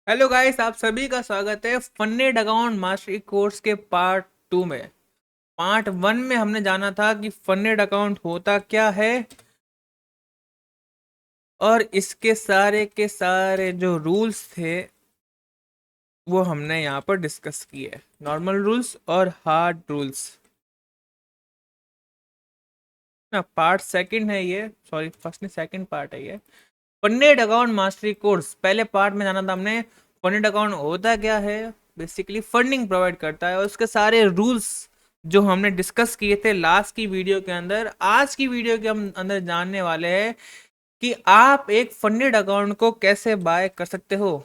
Hello guys, आप सभी का स्वागत है फन्नेड अकाउंट मास्टरी कोर्स के पार्ट 2 में। पार्ट 1 में हमने जाना था कि फन्नेड अकाउंट होता क्या है और इसके सारे के सारे जो रूल्स थे वो हमने यहाँ पर डिस्कस किए। नॉर्मल रूल्स और हार्ड रूल्स ना। पार्ट सेकंड है ये, सॉरी फर्स्ट नहीं सेकंड पार्ट है ये। फंडेड अकाउंट मास्टरी कोर्स पहले पार्ट में जाना था हमने। फंडेड अकाउंट होता क्या है, बेसिकली फंडिंग प्रोवाइड करता है और उसके सारे रूल्स जो हमने डिस्कस किए थे लास्ट की वीडियो के अंदर। आज की वीडियो के हम अंदर जानने वाले हैं कि आप एक फंडेड अकाउंट को कैसे बाय कर सकते हो।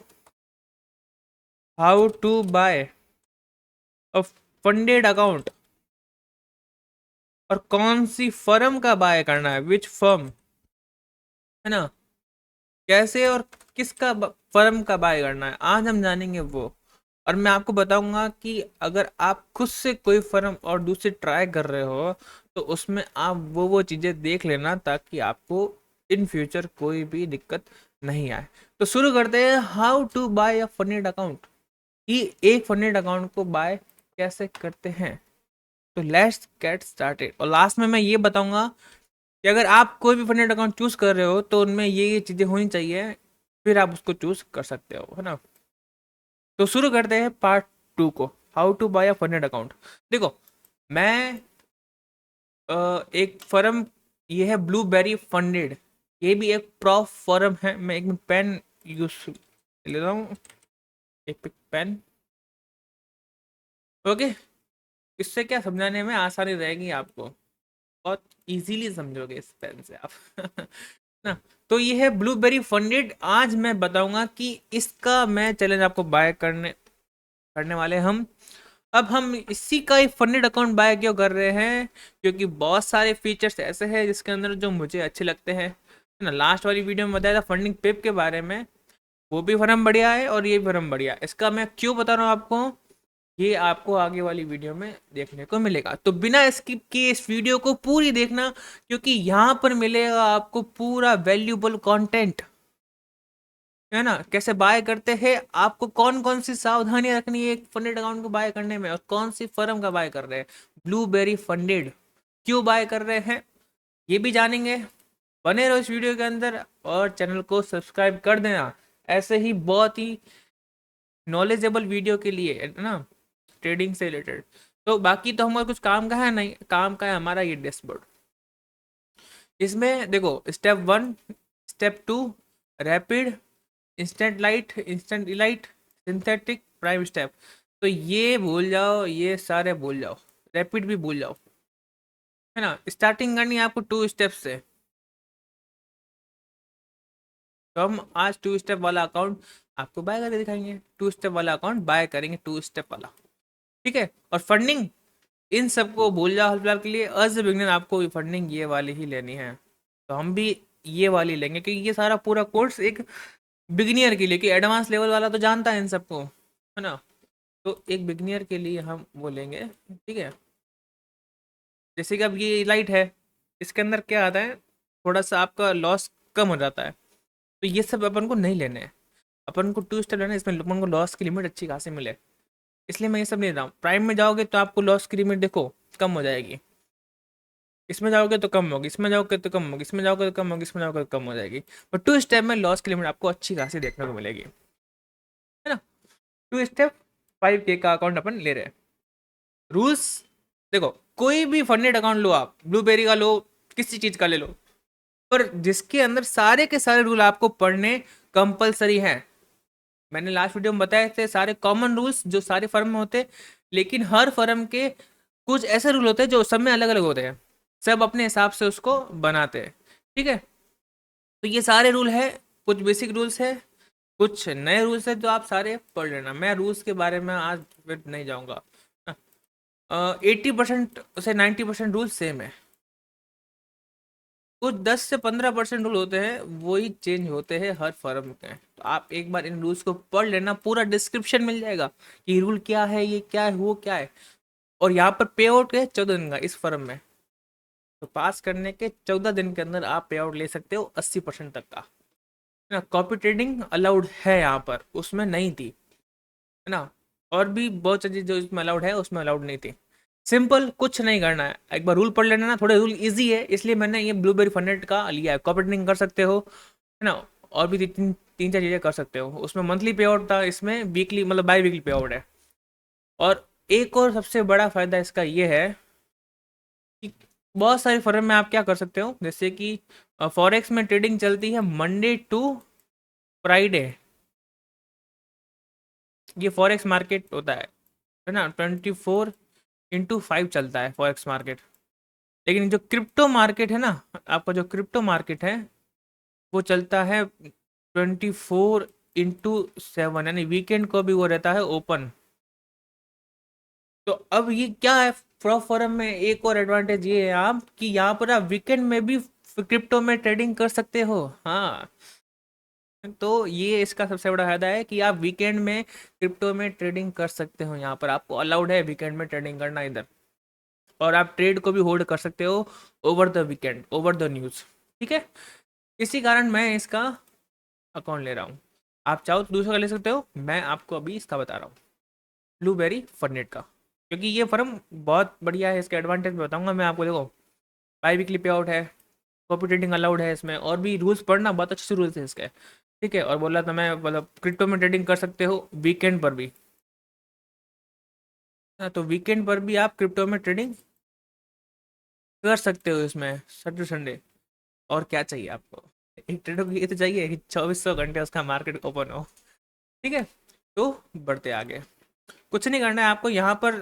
How to buy a funded account, और कौन सी फर्म का बाय करना है, विच फर्म, है ना। कैसे और किसका फर्म का बाय करना है आज हम जानेंगे वो। और मैं आपको बताऊंगा कि अगर आप खुद से कोई फर्म और दूसरी ट्राई कर रहे हो तो उसमें आप वो चीजें देख लेना ताकि आपको इन फ्यूचर कोई भी दिक्कत नहीं आए। तो शुरू करते हैं how to buy a funded account, कि एक फंडेड अकाउंट को बाय कैसे करते हैं। तो लेट्स गेट स्टार्टेड। और लास्ट में मैं ये बताऊंगा कि अगर आप कोई भी फंडेड अकाउंट चूज कर रहे हो तो उनमें ये चीजें होनी चाहिए, फिर आप उसको चूज कर सकते हो, है ना। तो शुरू करते हैं पार्ट 2 को, how to buy a funded account. देखो, मैं एक फर्म, ये है ब्लूबेरी फंडेड, ये भी एक प्रॉप फर्म है। मैं एक पेन यूज ले रहा हूँ, एक पेन। ओके, इससे क्या समझाने में आसानी रहेगी आपको, बहुत इजीली समझोगे इस पेन से आप ना। तो ये है ब्लूबेरी फंडेड। आज मैं बताऊंगा कि इसका मैं चैलेंज आपको बाय करने करने वाले हम। अब हम इसी का ही फंडेड अकाउंट बाय क्यों कर रहे हैं, क्योंकि बहुत सारे फीचर्स ऐसे हैं जिसके अंदर जो मुझे अच्छे लगते हैं, है ना। लास्ट वाली वीडियो में बताया था फंडिंग पेप के बारे में, वो भी फर्म बढ़िया है और ये भी फर्म बढ़िया है। इसका मैं क्यों बता रहा हूँ आपको, ये आपको आगे वाली वीडियो में देखने को मिलेगा। तो बिना स्किप किए इस वीडियो को पूरी देखना, क्योंकि यहाँ पर मिलेगा आपको पूरा वैल्यूबल कंटेंट, है ना। कैसे बाय करते हैं, आपको कौन कौन सी सावधानियां रखनी है एक फंडेड अकाउंट को बाय करने में, और कौन सी फर्म का बाय कर रहे हैं। ब्लूबेरी फंडेड क्यों बाय कर रहे हैं ये भी जानेंगे। बने रहो इस वीडियो के अंदर और चैनल को सब्सक्राइब कर देना, ऐसे ही बहुत ही नॉलेजेबल वीडियो के लिए, है ना, ट्रेडिंग से रिलेटेड। तो बाकी तो हमारा कुछ काम का है नहीं, काम का है हमारा ये डैशबोर्ड। इसमें देखो, step 1, step 2, rapid, instant light, instant elite, synthetic, prime step. तो ये भूल जाओ, ये सारे भूल जाओ, रैपिड भी भूल जाओ, है ना। स्टार्टिंग करनी है आपको 2 स्टेप से। तो हम आज 2 स्टेप वाला अकाउंट आपको बाय करके दिखाएंगे। 2 स्टेप वाला अकाउंट बाय करेंगे, 2 स्टेप वाला, ठीक है। और फंडिंग इन सबको भूल जाओ फिलहाल के लिए। एज ए बिगनर आपको फंडिंग ये वाली ही लेनी है, तो हम भी ये वाली लेंगे, क्योंकि ये सारा पूरा कोर्स एक बिगिनियर के लिए, कि एडवांस लेवल वाला तो जानता है इन सबको, है ना। तो एक बिगिनियर के लिए हम वो लेंगे, ठीक है। जैसे कि अब ये लाइट है, इसके अंदर क्या आता है, थोड़ा सा आपका लॉस कम हो जाता है। तो ये सब अपन को नहीं लेने हैं, अपन को 2 स्टेप लेना है, इसमें अपन को लॉस की लिमिट अच्छी खासी मिले, इसलिए मैं ये सब नहीं रहा हूँ। प्राइम में जाओगे तो आपको लॉस की लिमिट देखो कम हो जाएगी, इसमें जाओगे तो कम होगी, इसमें जाओगे तो कम होगी, इसमें जाओगे तो कम होगी, इसमें जाओगे तो कम हो जाएगी। पर 2 स्टेप में लॉस की लिमिट आपको अच्छी खासी देखने को मिलेगी, है ना। 2 स्टेप 5K का अकाउंट अपन ले रहे हैं। रूल्स देखो, कोई भी फंडेड अकाउंट लो, आप ब्लूबेरी का लो, किसी चीज का ले लो, पर जिसके अंदर सारे के सारे रूल आपको पढ़ने कंपलसरी हैं। मैंने लास्ट वीडियो में बताए थे सारे कॉमन रूल्स जो सारे फर्म में होते, लेकिन हर फर्म के कुछ ऐसे रूल होते हैं जो सब में अलग अलग होते हैं, सब अपने हिसाब से उसको बनाते हैं, ठीक है। तो ये सारे रूल है, कुछ बेसिक रूल्स है, कुछ नए रूल्स है, जो आप सारे पढ़ लेना। मैं रूल्स के बारे में आज फिर नहीं जाऊंगा। 80% से 90% रूल सेम है, कुछ 10 से 15% रूल होते हैं वही चेंज होते हैं हर फर्म के। तो आप एक बार इन रूल्स को पढ़ लेना, पूरा डिस्क्रिप्शन मिल जाएगा कि रूल क्या है, ये क्या है, वो क्या है। और यहाँ पर पे आउट है 14 दिन का इस फर्म में, तो पास करने के 14 दिन के अंदर आप पे आउट ले सकते हो 80% तक का, ना, कॉपी ट्रेडिंग अलाउड है यहाँ पर, उसमें नहीं थी, है ना। और भी बहुत चीज़ें जो इसमें अलाउड है उसमें अलाउड नहीं थी। सिंपल, कुछ नहीं करना है, एक बार रूल पढ़ लेना ना, थोड़े रूल इजी है, इसलिए मैंने ये ब्लूबेरी फंडेड का लिया है। कॉपी ट्रेडिंग कर सकते हो, है ना। और भी तीन तीन चार चीज़ें कर सकते हो। उसमें मंथली पे आउट था, इसमें वीकली मतलब बाई वीकली पे आउट है। और एक और सबसे बड़ा फायदा इसका ये है कि बहुत सारे फर्म में आप क्या कर सकते हो, जैसे कि फॉरेक्स में ट्रेडिंग चलती है मंडे टू फ्राइडे, ये फॉरेक्स मार्केट होता है ना, 24/5 चलता है फॉरेक्स मार्केट। लेकिन जो क्रिप्टो मार्केट है ना, आपका जो क्रिप्टो मार्केट है वो चलता है 24/7, यानी वीकेंड को भी वो रहता है ओपन। तो अब ये क्या है, प्रॉप फॉरम में एक और एडवांटेज ये है आप कि यहाँ पर आप वीकेंड में भी क्रिप्टो में ट्रेडिंग कर सकते हो। हाँ, तो ये इसका सबसे बड़ा फायदा है कि आप वीकेंड में क्रिप्टो में ट्रेडिंग कर सकते हो। यहाँ पर आपको अलाउड है वीकेंड में ट्रेडिंग करना इधर। और आप ट्रेड को भी होल्ड कर सकते हो over the weekend, over the news. ठीक है, इसी कारण मैं इसका अकाउंट ले रहा हूँ। आप चाहो तो दूसरा का ले सकते हो, मैं आपको अभी इसका बता रहा हूँ, ब्लूबेरी फंडेड का। क्योंकि ये फर्म बहुत बढ़िया है, इसके एडवांटेज बताऊंगा मैं आपको। देखो, बाई वीकली पे आउट है, कॉपी ट्रेडिंग अलाउड है इसमें, और भी रूल्स पढ़ना, बहुत अच्छे रूल्स है इसके। ठीक है, और बोला था मैं, मतलब क्रिप्टो में ट्रेडिंग कर सकते हो वीकेंड पर भी। हाँ, तो वीकेंड पर भी आप क्रिप्टो में ट्रेडिंग कर सकते हो इसमें, सैटरडे संडे। और क्या चाहिए आपको, एक ट्रेडर को ये तो चाहिए कि 2400 घंटे उसका मार्केट ओपन हो। ठीक है, तो बढ़ते आगे। कुछ नहीं करना है आपको यहाँ पर,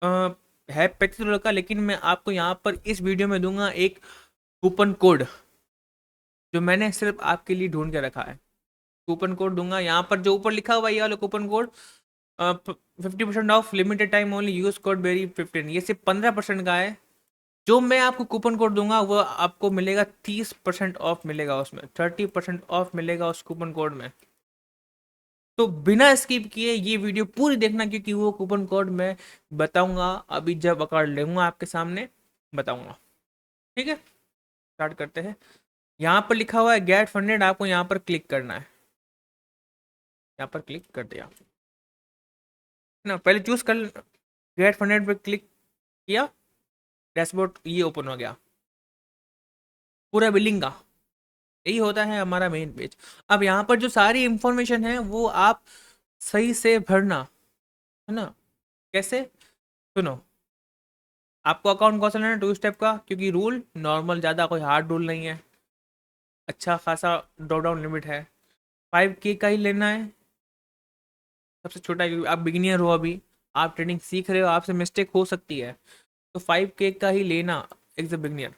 अ, है $35 का, लेकिन मैं आपको यहाँ पर इस वीडियो में दूंगा एक कूपन कोड, जो मैंने सिर्फ आपके लिए ढूंढ के रखा है। कूपन कोड दूंगा यहाँ पर, जो ऊपर लिखा हुआ है ये वाला coupon code, 50% off, limited time only, use code berry 15, ये सिर्फ 15% का है। जो मैं आपको कूपन कोड दूंगा वो आपको मिलेगा 30% ऑफ मिलेगा, उसमें 30% ऑफ मिलेगा उस कूपन कोड में। तो बिना स्किप किए ये वीडियो पूरी देखना, क्योंकि वो कूपन कोड मैं बताऊंगा अभी, जब अकाउंट लेऊंगा आपके सामने बताऊंगा। ठीक है, स्टार्ट करते हैं। यहाँ पर लिखा हुआ है गेट फंडेड, आपको यहाँ पर क्लिक करना है। यहाँ पर क्लिक कर दिया ना, पहले चूज कर, गेट फंडेड पर क्लिक किया, डैशबोर्ड ये ओपन हो गया पूरा बिलिंग का। यही होता है हमारा मेन पेज। अब यहाँ पर जो सारी इंफॉर्मेशन है वो आप सही से भरना, है ना। कैसे, सुनो, आपको अकाउंट कौन सा लेना है, 2 स्टेप का, क्योंकि रूल नॉर्मल, ज़्यादा कोई हार्ड रूल नहीं है, अच्छा खासा ड्रॉप डाउन लिमिट है। 5K का ही लेना है, सबसे छोटा है, क्योंकि आप बिगिनियर हो अभी, आप ट्रेडिंग सीख रहे हो, आपसे मिस्टेक हो सकती है, तो 5K का ही लेना एज ए बिगिनियर।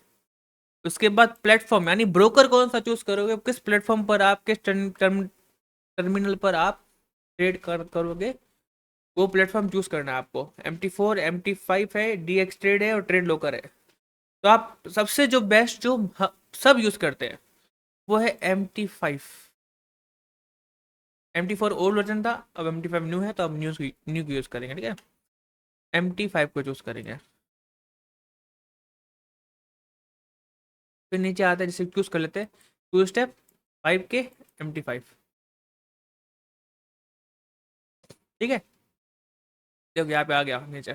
उसके बाद प्लेटफॉर्म, यानी ब्रोकर कौन सा चूज करोगे, किस प्लेटफॉर्म पर आप, किस टर्मिनल पर आप ट्रेड करोगे, वो प्लेटफॉर्म चूज करना है आपको। MT4 MT5 है, DX ट्रेड है और ट्रेड लोकर है। तो आप सबसे जो बेस्ट, जो सब यूज करते हैं, वो है MT5। MT4 ओल्ड वर्जन था, अब MT5 न्यू है, तो अब न्यू यूज करेंगे। ठीक है, MT5 को चूज करेंगे। फिर नीचे आता है, जैसे चूज कर लेते हैं 2 स्टेप, 5K, MT5। ठीक है, जब यहाँ पे आ गया नीचे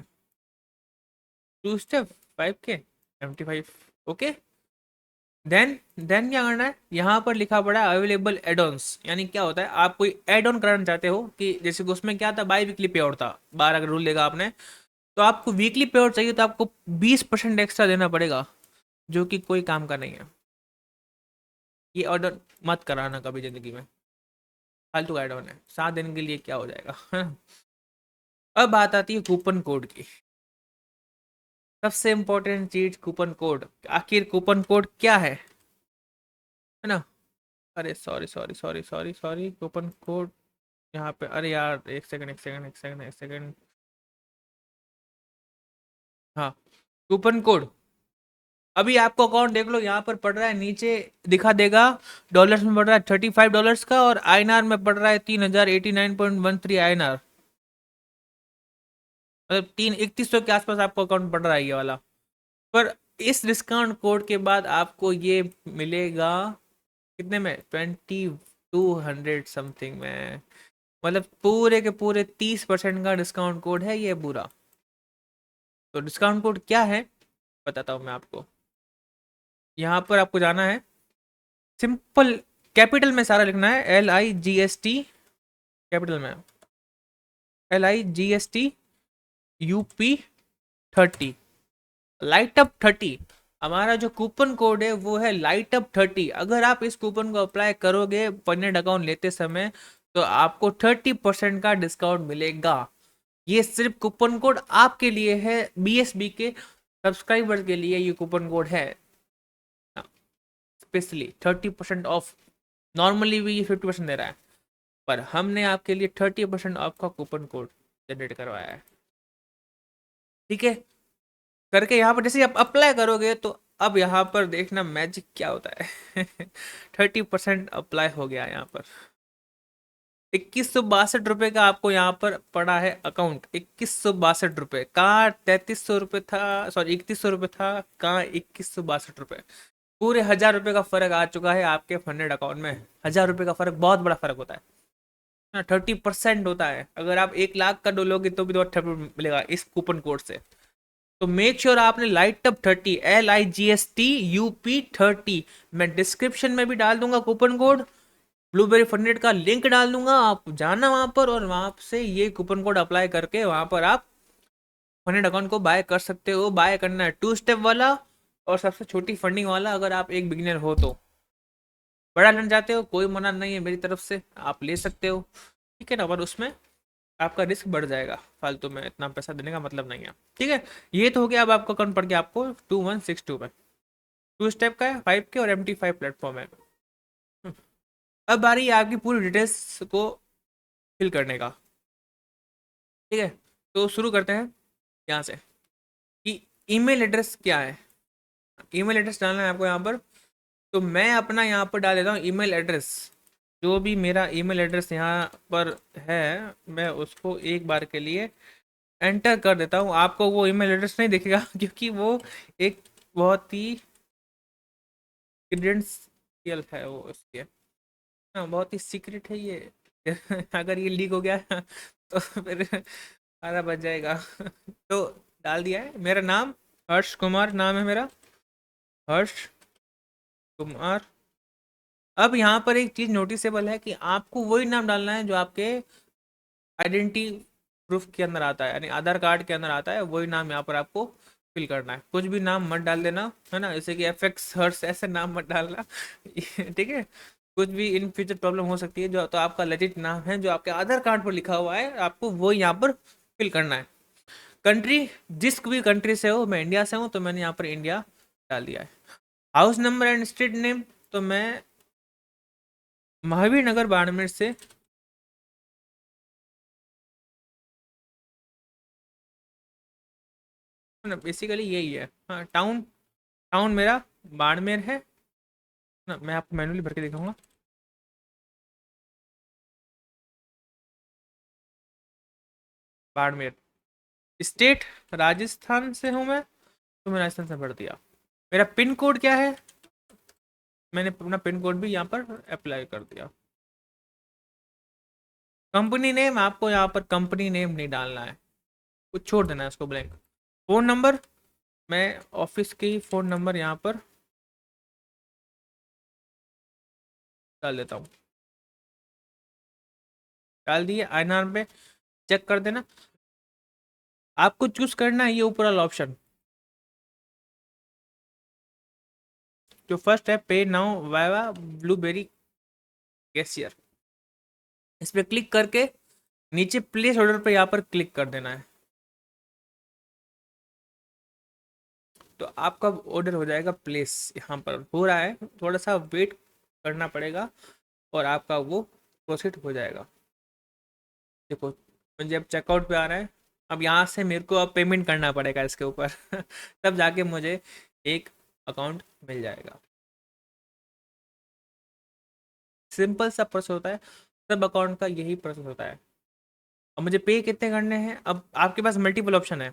2 step, 5K, MT5। Okay, then क्या करना है, यहाँ पर लिखा पड़ा है अवेलेबल एडॉन्स। यानी क्या होता है, आप कोई एड ऑन कराना चाहते हो, कि जैसे कि उसमें क्या था, बाई वीकली पे आउट था, 12 का रूल देगा आपने, तो आपको वीकली पे आउट चाहिए, तो आपको 20% एक्स्ट्रा देना पड़ेगा, जो कि कोई काम का नहीं है। ये ऑर्डर मत कराना कभी जिंदगी में, फालतू का एड ऑन है, 7 दिन के लिए क्या हो जाएगा, है ना। अब बात आती है कूपन कोड की, सबसे इंपॉर्टेंट चीज कूपन कोड। आखिर कूपन कोड क्या है ना। अरे sorry sorry sorry sorry sorry, coupon code यहाँ पे, अरे यार, एक सेकंड एक सेकंड एक सेकंड एक सेकंड। हाँ, कूपन कोड, अभी आपको अकाउंट देख लो, यहाँ पर पड़ रहा है नीचे, दिखा देगा, डॉलर्स में पड़ रहा है $35 का, और INR में पड़ रहा है 3089.13 INR, मतलब 3100 के आसपास आपको अकाउंट पड़ रहा है ये वाला। पर इस डिस्काउंट कोड के बाद आपको ये मिलेगा कितने में, 200 समथिंग में, मतलब पूरे के पूरे 30% का डिस्काउंट कोड है ये पूरा। तो डिस्काउंट कोड क्या है बताता हूँ मैं आपको। यहाँ पर आपको जाना है, सिंपल कैपिटल में सारा लिखना है, LIGST कैपिटल में, LIGST UP30, लाइट अप 30। हमारा जो कूपन कोड है वो है लाइट अप 30। अगर आप इस कूपन को अप्लाई करोगे पन्नेट अकाउंट लेते समय, तो आपको 30% का डिस्काउंट मिलेगा। ये सिर्फ कूपन कोड आपके लिए है, BSB के सब्सक्राइबर्स के लिए ये कूपन कोड है, स्पेशली 30% ऑफ। नॉर्मली भी ये 50% दे रहा है, पर हमने आपके लिए 30% ऑफ का कूपन कोड जनरेट करवाया है। ठीक है, करके यहाँ पर जैसे आप अप्लाई करोगे तो अब यहाँ पर देखना मैजिक क्या होता है। 30% अप्लाई हो गया यहाँ पर। 2162 रुपये का आपको यहाँ पर पड़ा है अकाउंट। 2162 रुपये, कहाँ 3300 रुपये था, सॉरी 3100 रुपये था, कहाँ 2162 रुपये। पूरे 1000 रुपये का फर्क आ चुका है आपके फंडेड अकाउंट में। 1000 रुपये का फर्क बहुत बड़ा फर्क होता है ना, 30% होता है। अगर आप 1 लाख का डोलोगे तो भी तो 30 मिलेगा इस कूपन कोड से। तो मेक श्योर आपने लाइट अप 30, LIGSTUP30, मैं डिस्क्रिप्शन में भी डाल दूंगा कूपन कोड, ब्लूबेरी फंडेड का लिंक डाल दूंगा, आप जाना वहां पर और वहां से ये कूपन कोड अप्लाई करके वहां पर आप फंडेड अकाउंट को बाय कर सकते हो। बाय करना है 2 स्टेप वाला और सबसे छोटी फंडिंग वाला, अगर आप एक बिगिनर हो तो। बड़ा लेना चाहते हो कोई मना नहीं है मेरी तरफ से, आप ले सकते हो, ठीक है ना, पर उसमें आपका रिस्क बढ़ जाएगा, फालतू में इतना पैसा देने का मतलब नहीं है। ठीक है, ये तो हो गया। अब आपका अकाउंट पड़ गया आपको 2162 में, 2 स्टेप का है, 5 के और MT5 प्लेटफॉर्म है। अब बारी है आपकी पूरी डिटेल्स को फिल करने का। ठीक है, तो शुरू करते हैं यहाँ से कि ईमेल एड्रेस क्या है। ईमेल एड्रेस डालना है आपको यहाँ पर। तो मैं अपना यहाँ पर डाल देता हूँ ईमेल एड्रेस। जो भी मेरा ईमेल एड्रेस यहाँ पर है, मैं उसको एक बार के लिए एंटर कर देता हूँ। आपको वो ईमेल एड्रेस नहीं दिखेगा क्योंकि वो एक बहुत ही क्रेडेंशियल है वो उसके, हाँ बहुत ही सीक्रेट है ये। अगर ये लीक हो गया तो फिर सारा बच जाएगा। तो डाल दिया है, मेरा नाम हर्ष कुमार नाम है मेरा, हर्ष कुमार। अब यहाँ पर एक चीज नोटिसेबल है कि आपको वही नाम डालना है जो आपके आइडेंटिटी प्रूफ के अंदर आता है, यानी आधार कार्ड के अंदर आता है, वही नाम यहाँ पर आपको फिल करना है। कुछ भी नाम मत डाल देना, है ना, जैसे कि FX हर्ष ऐसे नाम मत डालना। ठीक है, कुछ भी इन फ्यूचर प्रॉब्लम हो सकती है। जो तो आपका लेजिट नाम है जो आपके आधार कार्ड पर लिखा हुआ है, आपको वो यहाँ पर फिल करना है। कंट्री, जिस भी कंट्री से हो, मैं इंडिया से हूँ तो मैंने यहाँ पर इंडिया डाल दिया है। House number and street name, तो मैं महावीर नगर बाड़मेर से ना, बेसिकली यही है। हाँ, टाउन, टाउन मेरा बाड़मेर है ना। मैं आपको मैनुअली भर के दिखाऊंगा। बाड़मेर, स्टेट राजस्थान से हूँ मैं, तो मैं राजस्थान से भर दिया। मेरा पिन कोड क्या है, मैंने अपना पिन कोड भी यहाँ पर अप्लाई कर दिया। कंपनी नेम, आपको यहाँ पर कंपनी नेम नहीं डालना है, कुछ छोड़ देना है उसको ब्लैंक। फ़ोन नंबर, मैं ऑफिस की फ़ोन नंबर यहाँ पर डाल देता हूँ। डाल दिए, INR पे चेक कर देना। आपको चूज करना है ये ऊपर वाला ऑप्शन, जो फर्स्ट है पे नाउ वाइवा ब्लूबेरी कैशियर। इस पर क्लिक करके नीचे प्लेस ऑर्डर पे यहाँ पर क्लिक कर देना है। तो आपका ऑर्डर हो जाएगा प्लेस, यहाँ पर हो रहा है, थोड़ा सा वेट करना पड़ेगा और आपका वो प्रोसीड हो जाएगा। देखो मुझे अब चेकआउट पे आ रहा है। अब यहाँ से मेरे को अब पेमेंट करना पड़ेगा इसके ऊपर। तब जाके मुझे एक अकाउंट मिल जाएगा। सिंपल सा प्रोसेस होता है, सब अकाउंट का यही प्रोसेस होता है। अब मुझे पे कितने करने हैं, अब आपके पास मल्टीपल ऑप्शन है।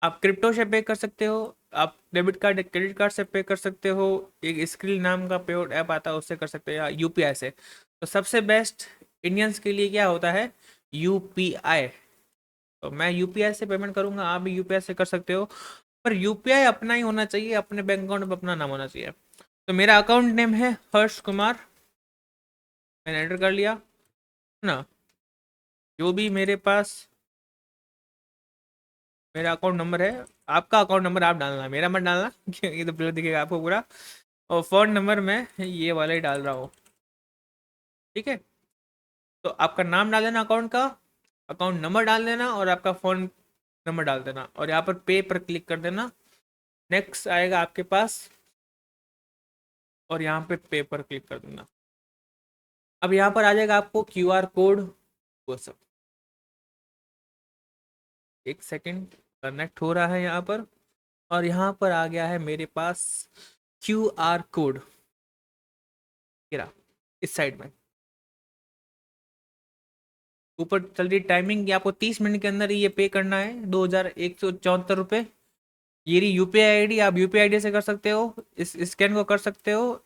आप क्रिप्टो से पे कर सकते हो, आप डेबिट कार्ड या क्रेडिट कार्ड से पे कर सकते हो, एक स्क्रिल नाम का पेमेंट ऐप आता है उससे कर सकते हो, या यूपीआई से। तो सबसे बेस्ट इंडियंस के लिए क्या होता है, यूपीआई। तो मैं यूपीआई से पेमेंट करूंगा, आप भी यूपीआई से कर सकते हो, पर यूपीआई अपना ही होना चाहिए, अपने बैंक अकाउंट में अपना नाम होना चाहिए। तो मेरा अकाउंट नेम है हर्ष कुमार, मैंने एंटर कर लिया ना। जो भी मेरे पास मेरा अकाउंट नंबर है, आपका अकाउंट नंबर आप डालना, मेरा मत डालना क्योंकि ये तो पहले दिखेगा आपको पूरा। और फ़ोन नंबर मैं ये वाला ही डाल रहा हूँ, ठीक है। तो आपका नाम डाल देना अकाउंट का, अकाउंट नंबर डाल देना और आपका फ़ोन नंबर डाल देना, और यहाँ पर पे पर क्लिक कर देना। नेक्स्ट आएगा आपके पास, और यहाँ पे पर क्लिक कर देना। अब यहाँ पर आ जाएगा आपको क्यूआर कोड, वो सब। एक सेकंड, कनेक्ट हो रहा है यहाँ पर, और यहाँ पर आ गया है मेरे पास क्यूआर कोड, ये रहा इस साइड में ऊपर चल रही टाइमिंग, ये आपको 30 मिनट के अंदर ही ये पे करना है, 2174 रुपये। ये रही यूपीआई आईडी, आप यूपीआई आईडी से कर सकते हो, इस स्कैन को कर सकते हो।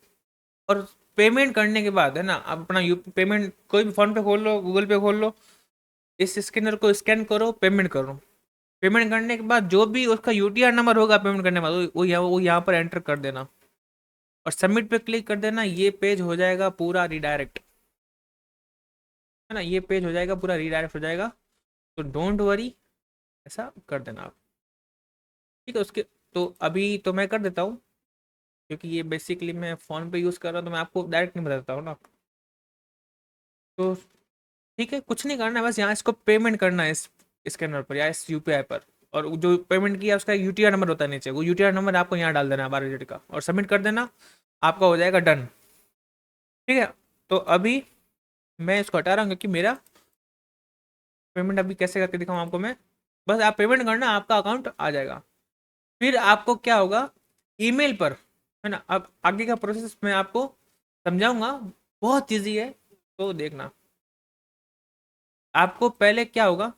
और पेमेंट करने के बाद है ना, आप अपना यू पेमेंट कोई भी फोन पे खोल लो, गूगल पे खोल लो, इस स्कैनर को स्कैन करो, पेमेंट करो। पेमेंट करने के बाद जो भी उसका यूटीआर नंबर होगा पेमेंट करने के बाद, वो यहाँ पर एंटर कर देना, और सबमिट पे क्लिक कर देना। ये पेज हो जाएगा पूरा रिडायरेक्ट, है ना, ये पेज हो जाएगा पूरा रिडायरेक्ट हो जाएगा। तो डोंट वरी, ऐसा कर देना आप, ठीक है। उसके तो अभी तो मैं कर देता हूँ, क्योंकि ये बेसिकली मैं फ़ोन पे यूज़ कर रहा हूँ, तो मैं आपको डायरेक्ट नहीं बता देता हूँ ना। तो ठीक है, कुछ नहीं करना है, बस यहाँ इसको पेमेंट करना है इस स्कैनर पर या इस यूपीआई पर। और जो पेमेंट किया उसका यूटीआर नंबर होता है नीचे, वो यूटीआर नंबर आपको यहाँ डाल देना है 12 डिजिट का, और सबमिट कर देना, आपका हो जाएगा डन, ठीक है। तो अभी मैं इसको हटा रहा हूँ, क्योंकि मेरा पेमेंट अभी कैसे करके दिखाऊँ आपको मैं। बस आप पेमेंट करना, आपका अकाउंट आ जाएगा। फिर आपको क्या होगा, ईमेल पर, है ना। अब आगे का प्रोसेस मैं आपको समझाऊंगा, बहुत ईजी है, तो देखना। आपको पहले क्या होगा,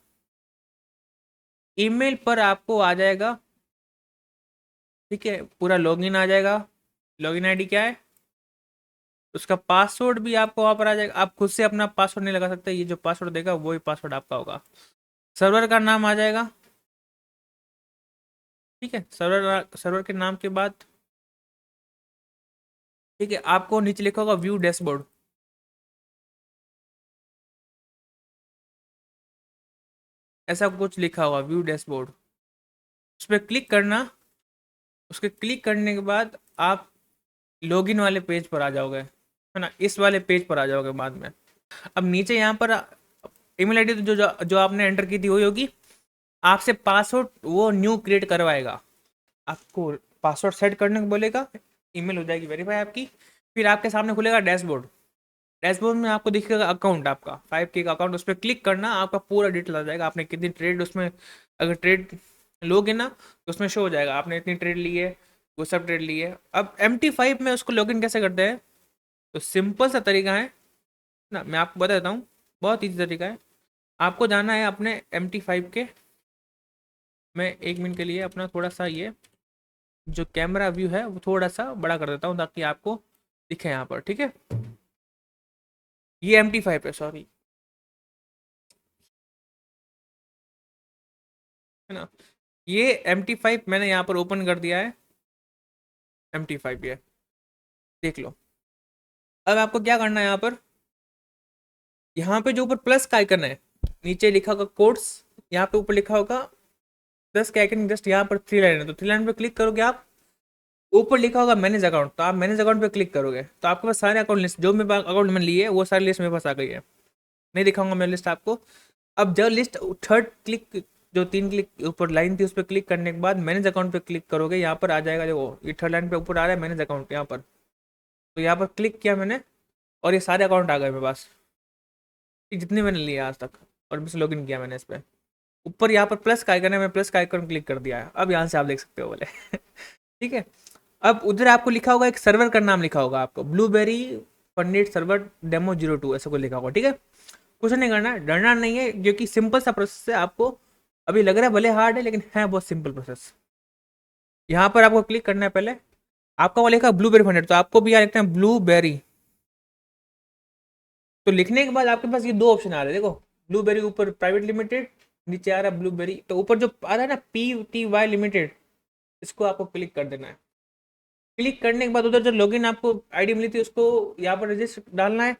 ईमेल पर आपको आ जाएगा, ठीक है, पूरा लॉगिन आ जाएगा। लॉगिन आईडी क्या है, उसका पासवर्ड भी आपको वहाँ पर आ जाएगा। आप खुद से अपना पासवर्ड नहीं लगा सकते, ये जो पासवर्ड देगा वही पासवर्ड आपका होगा। सर्वर का नाम आ जाएगा, ठीक है। सर्वर सर्वर के नाम के बाद, ठीक है, आपको नीचे लिखा होगा व्यू डैशबोर्ड, ऐसा कुछ लिखा होगा व्यू डैशबोर्ड, उस पर क्लिक करना। उसके क्लिक करने के बाद आप लॉगिन वाले पेज पर आ जाओगे, है ना, इस वाले पेज पर आ जाओगे बाद में। अब नीचे यहाँ पर ईमेल आईडी तो जो आपने एंटर की थी वही होगी। आपसे पासवर्ड वो न्यू क्रिएट करवाएगा, आपको पासवर्ड सेट करने को बोलेगा, ईमेल हो जाएगी वेरीफाई आपकी। फिर आपके सामने खुलेगा डैशबोर्ड, डैशबोर्ड में आपको दिखेगा अकाउंट आपका 5K का अकाउंट, उस पर क्लिक करना, आपका पूरा डिटेल आ जाएगा, आपने कितनी ट्रेड उसमें, अगर ट्रेड लोगे ना तो उसमें शो हो जाएगा आपने इतनी ट्रेड ली है, वो सब ट्रेड ली है। अब MT5 में उसको लॉगिन कैसे करते हैं, तो सिंपल सा तरीका है ना, मैं आपको बता देता हूँ, बहुत ईजी तरीका है। आपको जाना है अपने MT5 के, मैं 1 मिनट के लिए अपना थोड़ा सा ये जो कैमरा व्यू है वो थोड़ा सा बड़ा कर देता हूँ, ताकि आपको दिखे यहाँ पर, ठीक है। ये MT5 है, सॉरी, है ना। ये MT5 मैंने यहाँ पर ओपन कर दिया है, MT5 ये देख लो। अब आपको क्या करना है, यहाँ पे जो ऊपर प्लस का आइकन है, नीचे लिखा होगा कोड्स, यहाँ पे ऊपर लिखा होगा प्लस का आइकन, जस्ट यहाँ पर 3 लाइन है, तो 3 लाइन पे क्लिक करोगे आप। ऊपर लिखा होगा मैनेज अकाउंट, तो आप मैनेज अकाउंट पे क्लिक करोगे, तो आपके पास सारे अकाउंट लिस्ट, जो मेरे अकाउंट मैंने लिए वो सारी लिस्ट मेरे पास आ गई है। नहीं दिखाऊंगा मैं लिस्ट आपको। अब जब लिस्ट थर्ड क्लिक, जो 3 क्लिक ऊपर लाइन थी उस पर क्लिक करने के बाद मैनेज अकाउंट पे क्लिक करोगे, यहाँ पर आ जाएगा, देखो ये थर्ड लाइन पे ऊपर आ रहा है मैनेज अकाउंट यहाँ पर। तो यहाँ पर क्लिक किया मैंने, और ये सारे अकाउंट आ गए मेरे पास, जितने मैंने लिए आज तक, और बस लॉगिन किया मैंने इस पर। ऊपर यहाँ पर प्लस का आइकन है, मैं प्लस का आइकन क्लिक कर दिया है, अब यहाँ से आप देख सकते हो बोले ठीक है। अब उधर आपको लिखा होगा, एक सर्वर का नाम लिखा होगा आपको, ब्लूबेरी पंडित सर्वर डेमो 02 ऐसा कुछ लिखा होगा, ठीक है। कुछ नहीं करना, डरना नहीं है, क्योंकि सिंपल सा प्रोसेस है। आपको अभी लग रहा है भले हार्ड है, लेकिन है बहुत सिंपल प्रोसेस, यहाँ पर आपको क्लिक करना है पहले, आपका वो लिखा ब्लूबेरी फंडेड, तो आपको भी यहाँ लिखना है ब्लूबेरी। तो लिखने के बाद आपके पास ये दो ऑप्शन आ रहे हैं, देखो ब्लूबेरी ऊपर प्राइवेट लिमिटेड, नीचे आ रहा है ब्लूबेरी, तो ऊपर जो आ रहा है ना PTY लिमिटेड, इसको आपको क्लिक कर देना है। क्लिक करने के बाद उधर जो लॉगिन आपको आईडी मिली थी उसको यहाँ पर रजिस्टर डालना है,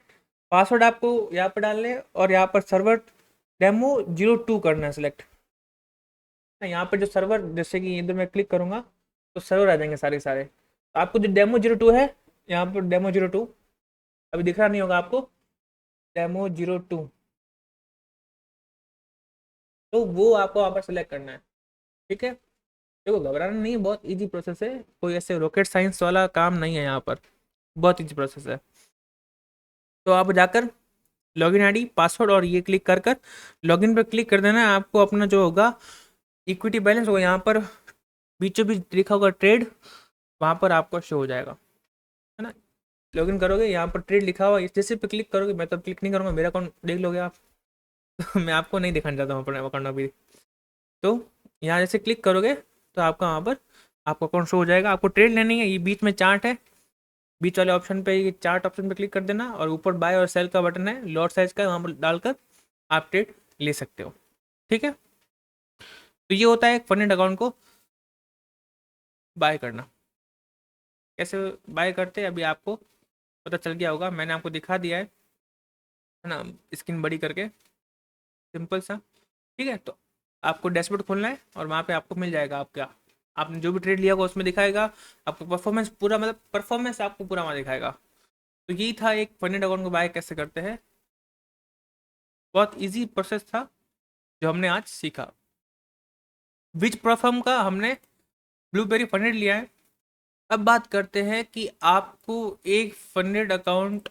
पासवर्ड आपको यहाँ पर डालना है, और यहाँ पर सर्वर Demo02 करना है सिलेक्ट। यहाँ पर जो सर्वर, जैसे कि इधर मैं क्लिक करूंगा तो सर्वर आ जाएंगे सारे के सारे। तो आपको जो Demo02 है, यहाँ पर Demo02 अभी दिख रहा नहीं होगा आपको, Demo02, तो वो आपको वहाँ पर सेलेक्ट करना है। ठीक है, देखो घबराना नहीं है, बहुत इजी प्रोसेस है, कोई ऐसे रॉकेट साइंस वाला काम नहीं है यहाँ पर, बहुत इजी प्रोसेस है। तो आप जाकर लॉगिन आईडी पासवर्ड और ये क्लिक कर कर लॉगिन पर क्लिक कर देना है। आपको अपना जो होगा इक्विटी बैलेंस होगा, यहाँ पर बीचों बीच लिखा होगा ट्रेड, वहाँ पर आपको शो हो जाएगा, है ना। लॉगिन करोगे, यहाँ पर ट्रेड लिखा हुआ जैसे पे क्लिक करोगे, मैं तो क्लिक नहीं करूँगा, मेरा अकाउंट देख लोगे आप। मैं आपको नहीं दिखाना चाहता हूँ अपना अकाउंट अभी। तो यहाँ जैसे क्लिक करोगे तो आपका वहाँ पर आपका अकाउंट शो हो जाएगा। आपको ट्रेड लेनी है, ये बीच में चार्ट है, बीच वाले ऑप्शन पे, ये चार्ट ऑप्शन पे क्लिक कर देना, और ऊपर बाय और सेल का बटन है, लॉट साइज का, वहाँ पर डालकर आप ट्रेड ले सकते हो। ठीक है, तो ये होता है एक फंडेड अकाउंट को बाय करना। कैसे बाय करते हैं अभी आपको पता चल गया होगा, मैंने आपको दिखा दिया है ना, स्क्रीन बड़ी करके, सिंपल सा। ठीक है, तो आपको डैशबोर्ड खोलना है और वहाँ पे आपको मिल जाएगा आपका, आपने जो भी ट्रेड लिया होगा उसमें दिखाएगा आपको परफॉर्मेंस पूरा, मतलब परफॉर्मेंस आपको पूरा वहाँ दिखाएगा। तो यही था एक फंडेड अकाउंट को बाय कैसे करते हैं, बहुत इजी प्रोसेस था जो हमने आज सीखा। विच प्रोफर्म का हमने ब्लूबेरी फंडेड लिया है। अब बात करते हैं कि आपको एक फंडेड अकाउंट,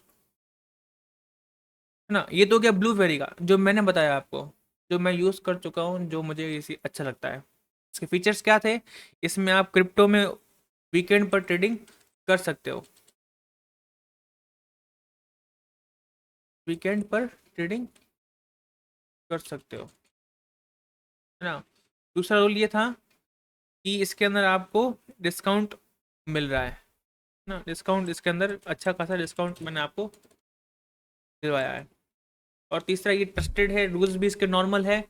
है ना, ये तो क्या ब्लूबेरी का जो मैंने बताया आपको, जो मैं यूज़ कर चुका हूँ, जो मुझे इसी अच्छा लगता है। इसके फीचर्स क्या थे, इसमें आप क्रिप्टो में वीकेंड पर ट्रेडिंग कर सकते हो, वीकेंड पर ट्रेडिंग कर सकते हो, है ना। दूसरा रूल ये था कि इसके अंदर आपको डिस्काउंट मिल रहा है ना, डिस्काउंट इसके अंदर अच्छा खासा डिस्काउंट मैंने आपको दिलवाया है। और तीसरा ये ट्रस्टेड है, रूल्स भी इसके नॉर्मल है,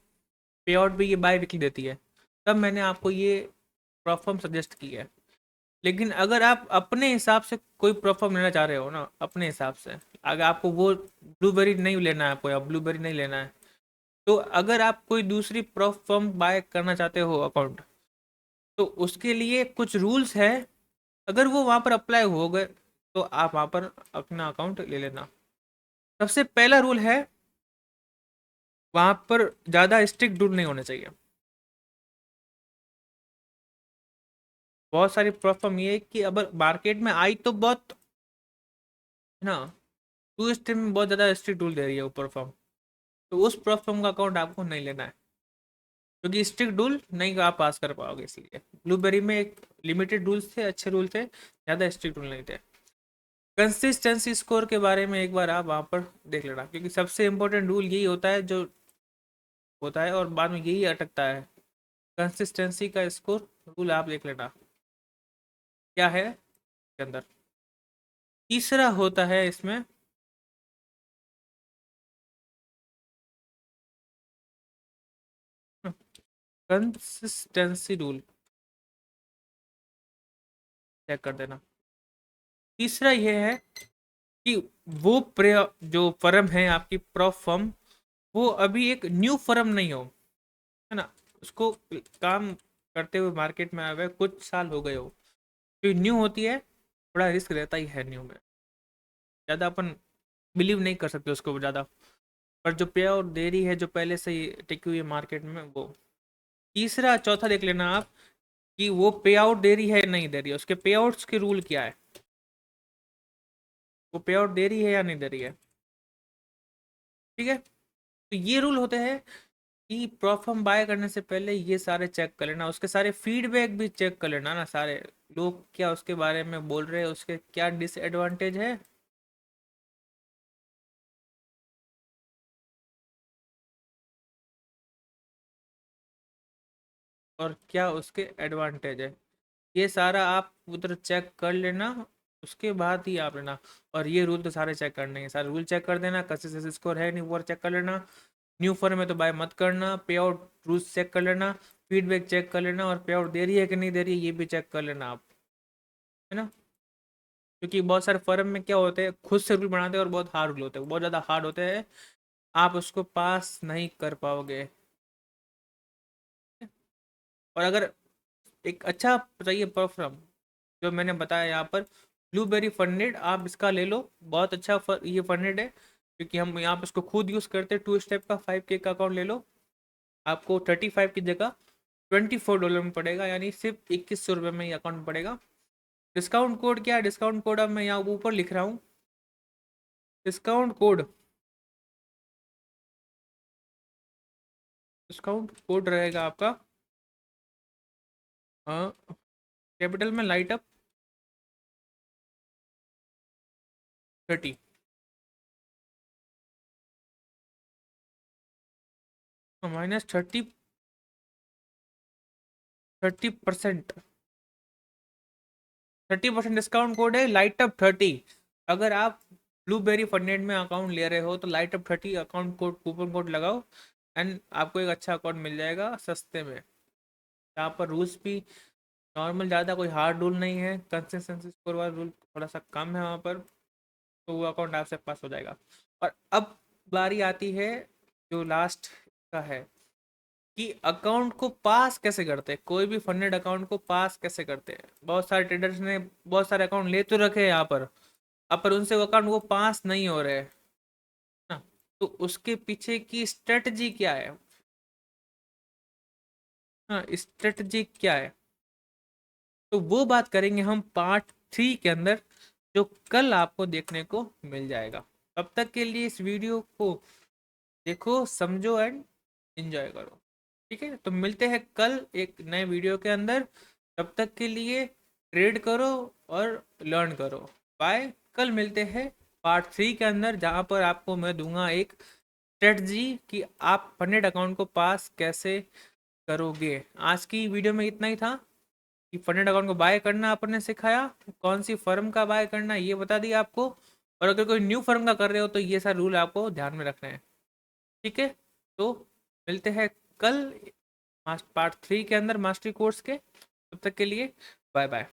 पे आउट भी ये बाय वीकली देती है, तब मैंने आपको ये प्लेटफॉर्म सजेस्ट की है। लेकिन अगर आप अपने हिसाब से कोई प्लेटफॉर्म लेना चाह रहे हो ना, अपने हिसाब से, अगर आपको वो ब्लूबेरी नहीं लेना है आपको, या ब्लूबेरी नहीं लेना है, तो अगर आप कोई दूसरी प्लेटफॉर्म बाय करना चाहते हो अकाउंट, तो उसके लिए कुछ रूल्स है, अगर वो वहाँ पर अप्लाई हो गए तो आप वहाँ पर अपना अकाउंट ले लेना। सबसे पहला रूल है, वहाँ पर ज़्यादा स्ट्रिक्ट रूल नहीं होने चाहिए। बहुत सारी प्रॉब्लम ये है कि अगर मार्केट में आई तो बहुत, है ना, टू स्टेप में बहुत ज़्यादा स्ट्रिक्ट रूल दे रही है वो प्लेटफॉर्म, तो उस प्लेटफॉर्म का अकाउंट आपको नहीं लेना है, क्योंकि स्ट्रिक्ट रूल नहीं आप पास कर पाओगे। इसलिए ब्लूबेरी में एक लिमिटेड रूल्स थे, अच्छे रूल थे, ज़्यादा स्ट्रिक्ट रूल नहीं थे। कंसिस्टेंसी स्कोर के बारे में एक बार आप वहाँ पर देख लेना, क्योंकि सबसे इंपॉर्टेंट रूल यही होता है जो होता है, और बाद में यही अटकता है। कंसिस्टेंसी का स्कोर रूल आप देख लेना क्या है के अंदर। तीसरा होता है इसमें कंसिस्टेंसी रूल, चेक कर देना। तीसरा ये है कि वो जो फर्म है आपकी प्रॉप फर्म, वो अभी एक न्यू फर्म नहीं हो, है ना, उसको काम करते हुए मार्केट में आ गए, कुछ साल हो गए हो। जो न्यू होती है थोड़ा रिस्क रहता ही है न्यू में, ज़्यादा अपन बिलीव नहीं कर सकते उसको ज़्यादा, पर जो पे आउट दे रही है, जो पहले से ही टिकी हुई है मार्केट में, वो। तीसरा चौथा देख लेना आप कि वो पे आउट दे रही है नहीं दे रही है, उसके पे आउट्स के रूल क्या है, वो पे आउट दे रही है या नहीं दे रही है। ठीक है, तो ये रूल होते हैं कि प्रोफर्म बाय करने से पहले ये सारे चेक कर लेना, उसके सारे फीडबैक भी चेक कर लेना ना, सारे लोग क्या उसके बारे में बोल रहे हैं, उसके क्या डिसएडवांटेज है और क्या उसके एडवांटेज है। ये सारा आप उधर चेक कर लेना, उसके बाद ही आप लेना। और ये रूल तो सारे चेक करने हैं, सारे रूल चेक कर देना, कंसिस्टेंसी स्कोर है नहीं वो चेक कर लेना, न्यू फर्म में तो बाय मत करना, पे आउट रूल्स चेक कर लेना, फीडबैक चेक कर लेना, और पे आउट दे रही है कि नहीं दे रही है ये भी चेक कर लेना आप, है ना। क्योंकि बहुत सारे फर्म में क्या होते हैं, खुद से रूल बनाते हैं और बहुत हार्ड रूल होते हैं, बहुत ज़्यादा हार्ड होते हैं, आप उसको पास नहीं कर पाओगे। और अगर एक अच्छा चाहिए परफ्यूम, जो मैंने बताया यहाँ पर, ब्लूबेरी फंडेड, आप इसका ले लो, बहुत अच्छा ये फंडेड है, क्योंकि हम यहाँ पे इसको खुद यूज़ करते हैं। 2 स्टेप का 5K का अकाउंट ले लो, आपको 35 की जगह $24 में पड़ेगा, यानी सिर्फ 2100 रुपये में ये अकाउंट पड़ेगा। डिस्काउंट कोड क्या है, डिस्काउंट कोड अब मैं यहाँ ऊपर लिख रहा हूँ। डिस्काउंट कोड रहेगा आपका, हाँ, कैपिटल में लाइट अप 30, -30, 30%, 30% डिस्काउंट कोड है, लाइट अप 30। अगर आप ब्लूबेरी फंडेड में अकाउंट ले रहे हो तो light up 30 account code, coupon code लगाओ, एंड आपको एक अच्छा अकाउंट मिल जाएगा सस्ते में। यहाँ पर रूल्स भी नॉर्मल, ज़्यादा कोई हार्ड रूल नहीं है, कंसिस्टेंसी स्कोर वाला रूल थोड़ा सा कम है वहाँ पर, तो वो अकाउंट आपसे पास हो जाएगा। और अब बारी आती है जो लास्ट का है, कि अकाउंट को पास कैसे करते हैं, कोई भी फंडेड अकाउंट को पास कैसे करते हैं। बहुत सारे ट्रेडर्स ने बहुत सारे अकाउंट ले तो रखे हैं यहाँ पर, अब पर उनसे वो अकाउंट वो पास नहीं हो रहे हैं ना। तो उसके पीछे की स्ट्रेटजी क्या है, हाँ, स्ट्रेटजी क्या है, तो वो बात करेंगे हम पार्ट 3 के अंदर, जो कल आपको देखने को मिल जाएगा। तब तक के लिए इस वीडियो को देखो, समझो एंड एंजॉय करो। ठीक है, तो मिलते हैं कल एक नए वीडियो के अंदर। तब तक के लिए ट्रेड करो और लर्न करो। बाय, कल मिलते हैं पार्ट 3 के अंदर, जहाँ पर आपको मैं दूंगा एक स्ट्रेटजी कि आप फंडेड अकाउंट को पास कैसे करोगे। आज की वीडियो में इतना ही था, कि फंडेड अकाउंट को बाय करना आपने सिखाया, कौन सी फर्म का बाय करना ये बता दिया आपको, और अगर कोई न्यू फर्म का कर रहे हो तो ये सारे रूल आपको ध्यान में रखने हैं। ठीक है, तो मिलते हैं कल पार्ट 3 के अंदर मास्टरी कोर्स के। तब तक के लिए बाय बाय।